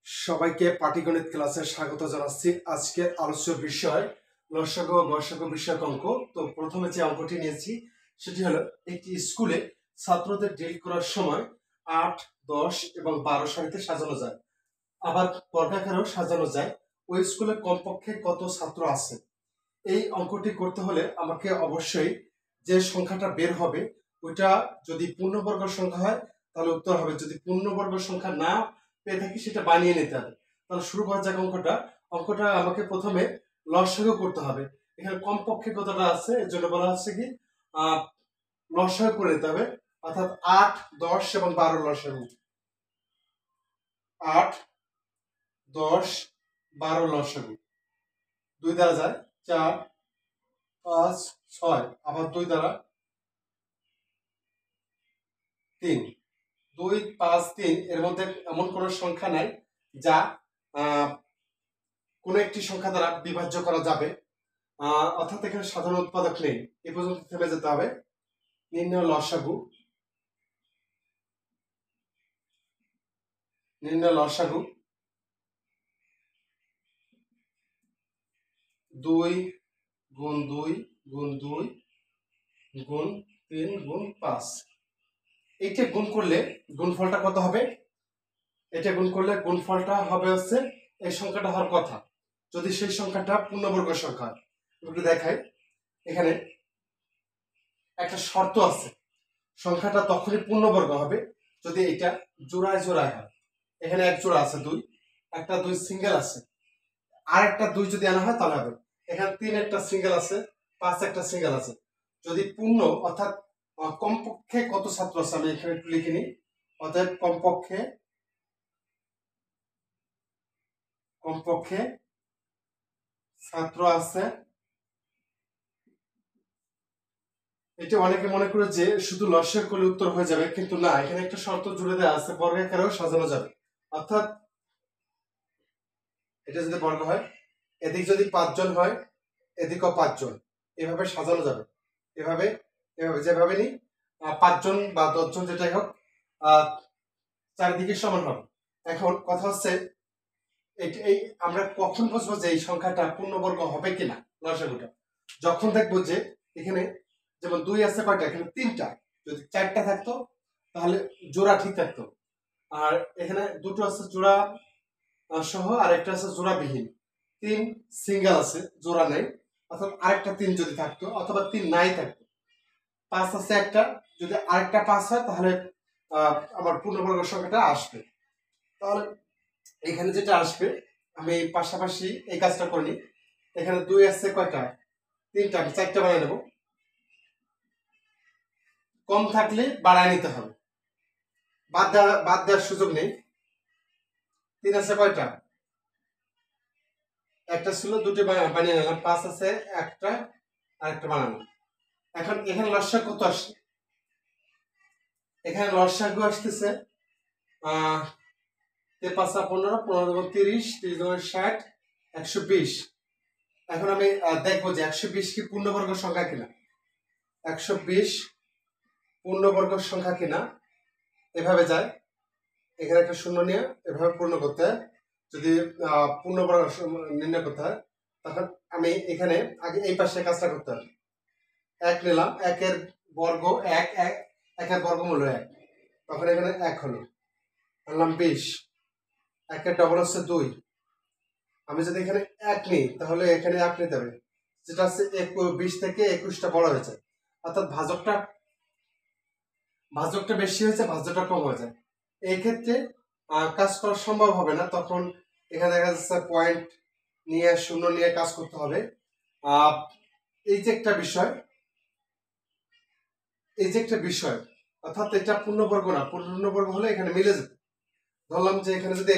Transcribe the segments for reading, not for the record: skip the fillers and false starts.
সবাইকে পাটিগণিত ক্লাসে স্বাগত জানাচ্ছি। আজকের আলোচ্য বিষয় লসাগু ও গসাগু বিষয়ক অঙ্ক। তো প্রথমে যে অঙ্কটি নিয়েছি সেটি হলো একটি স্কুলে ছাত্রদের ড্রিল করার সময় 8, 10 এবং 12 সারিতে সাজানো যায়, আবার বর্গাকারেও সাজানো যায়। ওই স্কুলে কমপক্ষে কত ছাত্র আছে? এই অঙ্কটি করতে হলে আমাকে অবশ্যই যে সংখ্যাটা বের হবে ওইটা যদি পূর্ণবর্গ সংখ্যা হয় তাহলে উত্তর হবে, যদি পূর্ণবর্গ সংখ্যা না পেয়ে থাকি সেটা বানিয়ে নিতে হবে। তাহলে শুরু করা যাক অঙ্কটা আমাকে প্রথমে লসাগু করতে হবে। এখানে কমপক্ষে কতটা আছে এর জন্য বলা হচ্ছে কি লসাগু করে নিতে হবে, অর্থাৎ 8, 10 এবং 12 লসাগু। 8, 10, 12 লসাগু 2 দ্বারা যায় 4, 5, 6, আবার 2 দ্বারা 3। 2, 5, 3 এর মধ্যে এমন কোন সংখ্যা নাই যা কোন একটি সংখ্যা দ্বারা বিভাজ্য করা যাবে, অর্থাৎ এখানে সাধারণ উৎপাদক নেই। এ পর্যন্ত থেমে যেতে হবে। নির্ণয় লসাগু। 2 গুণ 2 গুণ 2 গুণ 3 গুণ 5। এইটা গুণ করলে গুণফলটা কত হবে? এটা গুণ করলে গুণফলটা হবে হচ্ছে এই সংখ্যাটা হওয়ার কথা, যদি সেই সংখ্যাটা পূর্ণবর্গ সংখ্যা হয়। একটু দেখাই, এখানে একটা শর্ত আছে, সংখ্যাটা তখনই পূর্ণবর্গ হবে যদি এটা জোড়ায় জোড়ায় হয়। এখানে এক জোড়া আছে 2, একটা 2 সিঙ্গেল আছে, আর একটা 2 যদি আনা হয় তাহলে হবে। এখানে 3 একটা সিঙ্গেল আছে, 5 একটা সিঙ্গেল আছে। যদি পূর্ণ অর্থাৎ কমপক্ষে কত ছাত্র আছে আমি এখানে একটু লিখে নিই। অর্থাৎ কমপক্ষে ছাত্র আছে। এটা অনেকে মনে করে যে শুধু লসাগু করলে উত্তর হয়ে যাবে, কিন্তু না, এখানে একটা শর্ত জুড়ে দেওয়া আছে, বর্গাকারেও সাজানো যাবে। অর্থাৎ এটা যদি বর্গ হয়, এদিক যদি 5 জন হয় এদিকেও 5 জন, এভাবে সাজানো যাবে। এভাবে যেভাবে নি 5 জন বা 10 জন যেটাই হোক চারিদিকে সমান হবে। এখন কথা হচ্ছে এই আমরা কখন বুঝবো যে এই সংখ্যাটা পূর্ণবর্গ হবে কিনা লসাগুটা? যখন দেখবো যে এখানে যেমন 2 আছে কয়টা, এখানে 3টা, যদি 4টা থাকতো তাহলে জোড়া ঠিক থাকতো। আর এখানে দুটো আছে জোড়া সহ, আর একটা আছে জোড়া বিহীন। 3 সিঙ্গেল আছে, জোড়া নেই, অর্থাৎ আরেকটা 3 যদি থাকতো, অথবা 3 নাই থাকতো। 5 আছে একটা, যদি আরেকটা 5 হয় তাহলে আমার পূর্ণবর্গ সংখ্যাটা আসবে। তাহলে এখানে যেটা আসবে, আমি পাশাপাশি এই কাজটা করি। এখানে 2 আছে কয়টা, 3টা, 4টা বানিয়ে নেব। কম থাকলে বাড়ায় নিতে হবে, বাদ দেওয়ার সুযোগ নেই। 3 আছে কয়টা, একটা ছিল, 2টি বানিয়ে নিলাম। 5 আছে একটা, আরেকটা বানানো। এখন এখানে লসাগু কত আসছে? এখানে লসাগু আসতেছে 5 15, 15 30, 30 60, 120। এখন আমি দেখবো যে 120 কি পূর্ণবর্গ সংখ্যা কিনা। 120 পূর্ণবর্গ সংখ্যা কিনা এভাবে যায়, এখানে একটা শূন্য নিয়ে এভাবে পূর্ণ করতে হয়। যদি পূর্ণবর্গ নির্ণয় করতে হয় তখন আমি এখানে আগে এই পাশে কাজটা করতে হবে। 1 নিলাম, 1 বর্গ 1, 1 বর্গমূল 1, তখন এখানে 1 হলো। আনলাম 20, 1 ডবল হচ্ছে 2। আমি যদি এখানে 1 নিই তাহলে এখানে 1 নিতে হবে, যেটা হচ্ছে 20 থেকে 21টা বড় হয়েছে, অর্থাৎ ভাজকটা বেশি হয়েছে, ভাজ্যটা কম হয়ে যায়। এই ক্ষেত্রে কাজ করা সম্ভব হবে না, তখন এখানে দেখা যাচ্ছে পয়েন্ট নিয়ে শূন্য নিয়ে কাজ করতে হবে। এই যে একটা বিষয়, অর্থাৎ এটা পূর্ণবর্গ না, পূর্ণবর্গ হলে এখানে মিলে যেত। ধরলাম যে এখানে যদি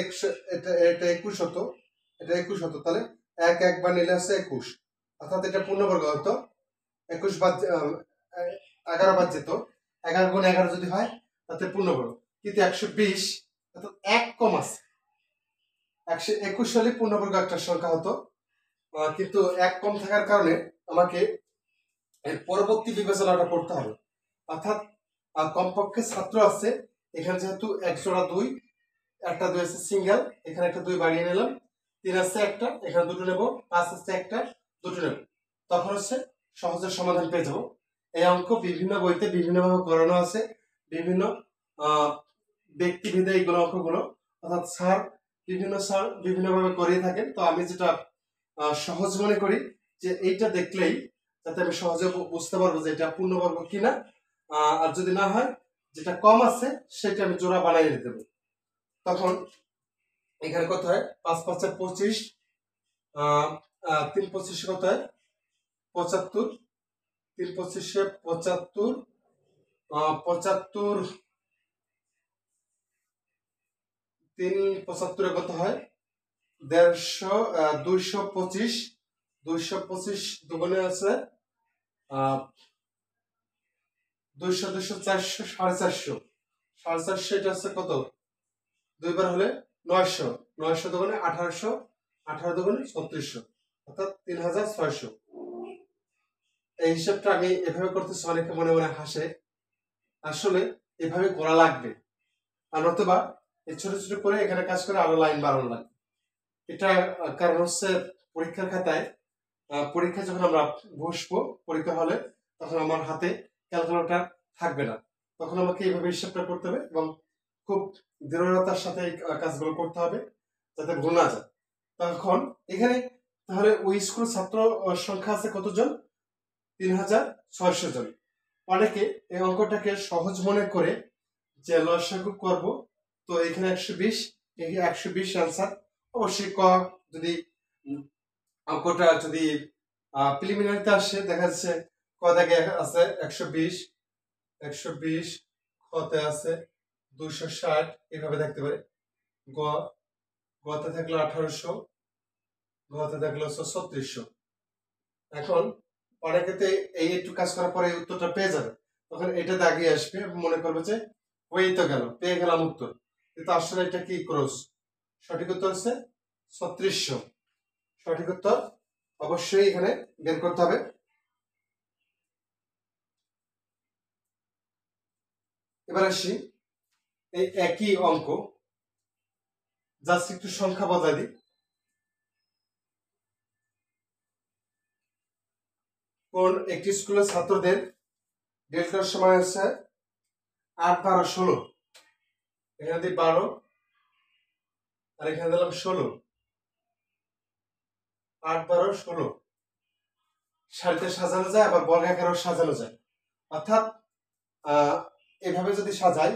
এটা 21 হতো, এটা 21 হতো, তাহলে 1 একবার নিলে আছে 21, অর্থাৎ এটা পূর্ণবর্গ হতো। 21 বাদ 11 বাদ যেত, 11 গুণ 11 যদি হয় তাতে পূর্ণবর্গ। কিন্তু 120 অর্থাৎ 1 কম আছে, 121 হলে পূর্ণবর্গ একটা সংখ্যা হতো, কিন্তু 1 কম থাকার কারণে আমাকে এর পরবর্তী বিবেচনাটা করতে হবে। অর্থাৎ কমপক্ষে ছাত্র আছে, এখানে যেহেতু 1 জোড়া 2, একটা 2 আছে সিঙ্গেল, এখানে একটা 2 বাড়িয়ে নিলাম, 3 আছে একটা, এখানে দুটো নেব, 5 আছে একটা, দুটো নেব, তখন হচ্ছে সহজে সমাধান পেয়ে যাব। এই অঙ্ক বিভিন্ন বইতে বিভিন্নভাবে করানো আছে, বিভিন্ন ব্যক্তিভেদে এইগুলো অঙ্কগুলো, অর্থাৎ স্যার বিভিন্নভাবে করিয়ে থাকেন। তো আমি যেটা সহজ মনে করি যে এইটা দেখলেই যাতে আমি সহজে বুঝতে পারবো যে এটা পূর্ণবর্গ কিনা, আর যদি না হয় যেটা কম আছে সেটা আমি জোড়া বানিয়ে দেবো। তখন এখানে কত হয়, 5 5 25, 3 25 কত হয় 75, 3 25 75, 75, 3 75 কত হয় 150, 225, 225 দুগুণে আছে 200, 200, 400, 450, 450, এটা হচ্ছে কত, দুইবার হলে 900, 900 দুগুণে 1800, 18 দুগুণে 3600, অর্থাৎ 3600। এই হিসাবটা আমি এভাবে করতেছি, অনেকে মনে মনে হাসে, আসলে এভাবে করা লাগবে, আর নতুবা এই ছোট ছোট করে এখানে কাজ করে আরো লাইন বাড়ানো লাগবে। এটা কারণ হচ্ছে পরীক্ষার খাতায়, পরীক্ষা যখন আমরা বসবো পরীক্ষা হলে, তখন আমার হাতে ক্যালকুলেটর থাকবে না, তখন আমাকে এইভাবে হিসাবটা করতে হবে এবং খুব দৃঢ়তার সাথে এই কাজগুলো করতে হবে যাতে ভুল না যায়। তখন এখানে তাহলে ওই স্কুল ছাত্র সংখ্যা আছে কতজন, 3600 জন। অনেকে এই অঙ্কটাকে সহজ মনে করে যে লসাগু করব, তো এখানে 120, এই 120 আনসার। অবশ্যই ক যদি অঙ্কটা যদি প্রিলিমিনারিতে আসে, দেখা যাচ্ছে ক দাগে আছে 120, 120, খতে আছে 260, এইভাবে দেখতে পারে। গ গতে থাকলো 1800, গতে থাকলো 3600। এখন অনেকেতে এই একটু কাজ করার পরে এই উত্তরটা পেয়ে যাবে, তখন এটা দাগিয়ে আসবে, মনে করবে যে হয়েই তো গেল, পেয়ে গেলাম উত্তর, কিন্তু আসলে এটা কি ক্রস। সঠিক উত্তর হচ্ছে 3600। সঠিক উত্তর অবশ্যই এখানে বের করতে হবে। এবার আসি এই একই অঙ্ক, জাস্ট একটু সংখ্যা বদলাই দিই। কোন একটি স্কুলের ছাত্রদের ডেল্টার সময় হচ্ছে 8 12 16, এখানে দিই 12 আর এখানে দিলাম 16, 8 12 16 সারিতে সাজানো যায়, আবার বর্গাকারেও সাজানো যায়। অর্থাৎ এভাবে যদি সাজাই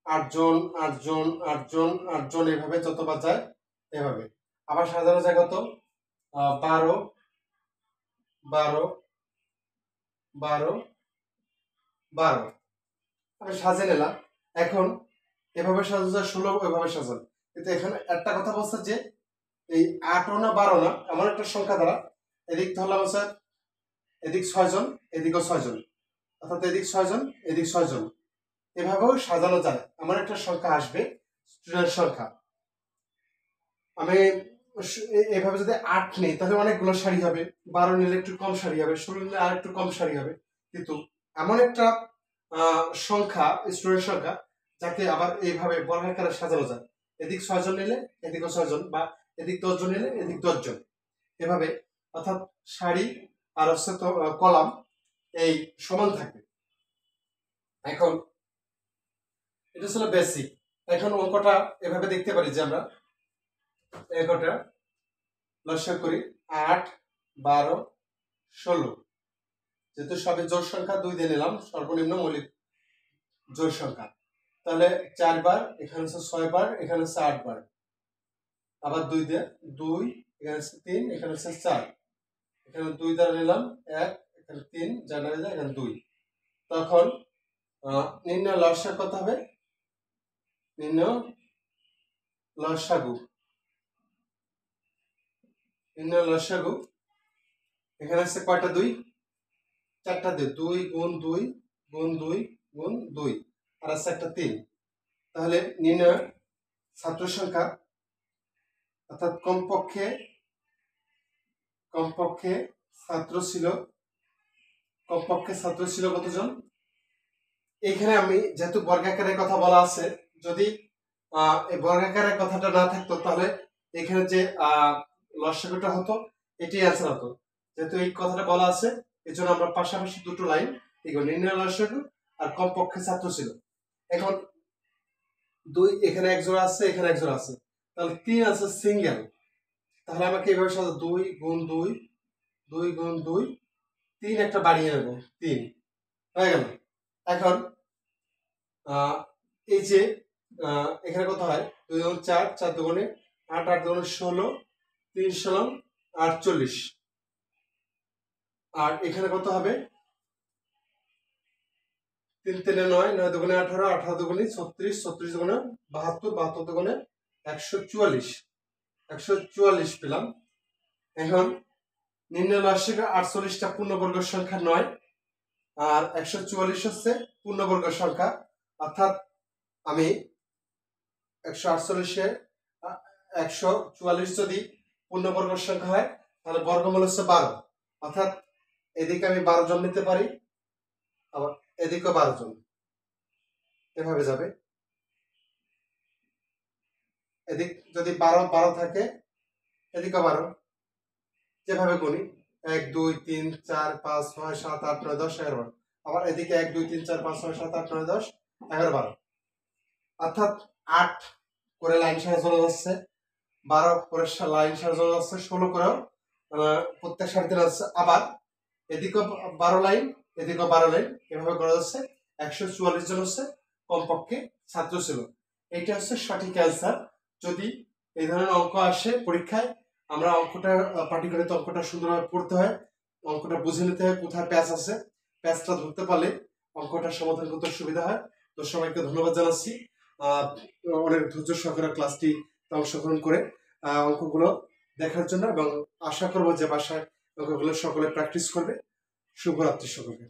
8 জন 8 জন 8 জন 8 জন, এভাবে যতবার যায় এভাবে। আবার সাজানো যায় কত, 12 12 12 12, আমি সাজিয়ে নিলাম। এখন এভাবে সাজানো যায় 16, এভাবে সাজানো। কিন্তু এখানে একটা কথা বলছে যে এই 8 না 12 না, এমন একটা সংখ্যা দ্বারা এদিক ধরলাম হচ্ছে এদিক 6 জন, এদিকেও 6 জন, অর্থাৎ এদিক 6 জন, এদিক 6 জন, এভাবেও সাজানো যায়। এমন একটা সংখ্যা আসবে, স্টুডেন্ট সংখ্যা। আমি এভাবে যদি 8 নেই তাহলে অনেকগুলো সারি হবে, 12 নিলে একটু কম সারি হবে, 16 নিলে আর একটু কম সারি হবে। কিন্তু এমন একটা সংখ্যা, স্টুডেন্ট সংখ্যা, যাকে আবার এইভাবে বর্গাকারে সাজানো যায়। এদিক 6 জন নিলে এদিকেও 6 জন, বা এদিক 10 জন নিলে এদিক 10 জন, এভাবে। অর্থাৎ সারি আর হচ্ছে তো কলাম এই সমান থাকবে। এখন এটা ছিল বেসিক। এখন অঙ্কটা এভাবে দেখতে পারি যে আমরা অঙ্কটা লসাগু করি 8 12 16, যেহেতু সবই জোড় সংখ্যা 2 দিয়ে নিলাম, সর্বনিম্ন মৌলিক জোড় সংখ্যা, তাহলে 4 বার, এখানে হচ্ছে 6 বার, এখানে হচ্ছে 8 বার, আবার 2 দিয়ে 2, এখানে হচ্ছে 3, এখানে হচ্ছে 4, এখানে 2 দ্বারা নিলাম 1, এখানে 3 জানা যায়, এখানে 2। তখন নির্ণয় লসাগু কত হবে, নির্ণয় লসাগু, নির্ণয় লসাগু, এখানে আছে কয়টা 2, 4টা 2, 2 গুণ 2 গুণ 2 গুণ 2, আর আছে একটা 3। তাহলে নির্ণয় ছাত্র সংখ্যা, অর্থাৎ কমপক্ষে ছাত্র ছিল কতজন, এইখানে আমি যেহেতু বর্গাকারের কথা বলা আছে, যদি এই বর্গাকারের কথাটা না থাকতো তাহলে এখানে যে লসাগুটা হতো এটাই অ্যান্সার হতো। যেহেতু এই কথাটা বলা আছে এই জন্য আমরা পাশাপাশি দুটো লাইন এগুলো নির্ণয় লসাগু আর কমপক্ষে ছাত্র ছিল। এখন 2 এখানে এক জোড়া আছে, এখানে এক জোড়া আছে, তাহলে 3 আছে সিঙ্গেল। তাহলে আমাকে এইভাবে সাজাবো 2 গুণ 2 2 গুণ 2 3 একটা বাড়িয়ে নেব 3 হয়ে গেল। এখন এই যে এখানে কত হয় 2 গুণ 4 4 দুগুণে 8 8 দুগুণে 16 3 16 48 আর এখানে কত হবে 3 3 9 9 দুগুণে 18 18 দুগুণে 36 36 দুগুণে 72 72 দুগুণে 144 144 পেলাম। এখন নির্ণয় লসাগু 48টা পূর্ণবর্গ সংখ্যা 9 আর 144 হচ্ছে পূর্ণবর্গ সংখ্যা, অর্থাৎ আমি 148 144 যদি পূর্ণবর্গ সংখ্যা হয় তাহলে বর্গমূল হচ্ছে 12, অর্থাৎ এদিকে আমি 12 জন নিতে পারি, আবার এদিকেও 12 জন, এভাবে যাবে। এদিক যদি 12 12 থাকে এদিকে 12, যেভাবে গুনি 1 2 3 4 5 6 7 8 9 10 11 12, আবার এদিকে 1 2 3 4 5 6 7 8 9 10 11 12, অর্থাৎ 8 করে লাইন সারা চলে যাচ্ছে, 12 করে লাইন সারা চলে যাচ্ছে, 16 করেও প্রত্যেক সারিতে যাচ্ছে, আবার এদিকেও 12 লাইন এদিকেও 12 লাইন, এভাবে করা যাচ্ছে। 144 জন হচ্ছে কমপক্ষে ছাত্র ছিল। এইটা হচ্ছে সঠিক অ্যান্সার। যদি এই ধরনের অঙ্ক আসে পরীক্ষায়, আমরা অঙ্কটা পাটিগণিত অঙ্কটা সুন্দরভাবে পড়তে হয়, অঙ্কটা বুঝে নিতে হয় কোথায় প্যাচ আছে, প্যাচটা ধরতে পারলে অঙ্কটা সমাধান করতে সুবিধা হয়। তো সবাইকে ধন্যবাদ জানাচ্ছি অনেক ধৈর্য সহকারে ক্লাসটি অংশগ্রহণ করে অঙ্কগুলো দেখার জন্য, এবং আশা করবো যে বাসায় অঙ্কগুলো সকলে প্র্যাকটিস করবে। শুভরাত্রি সকলকে।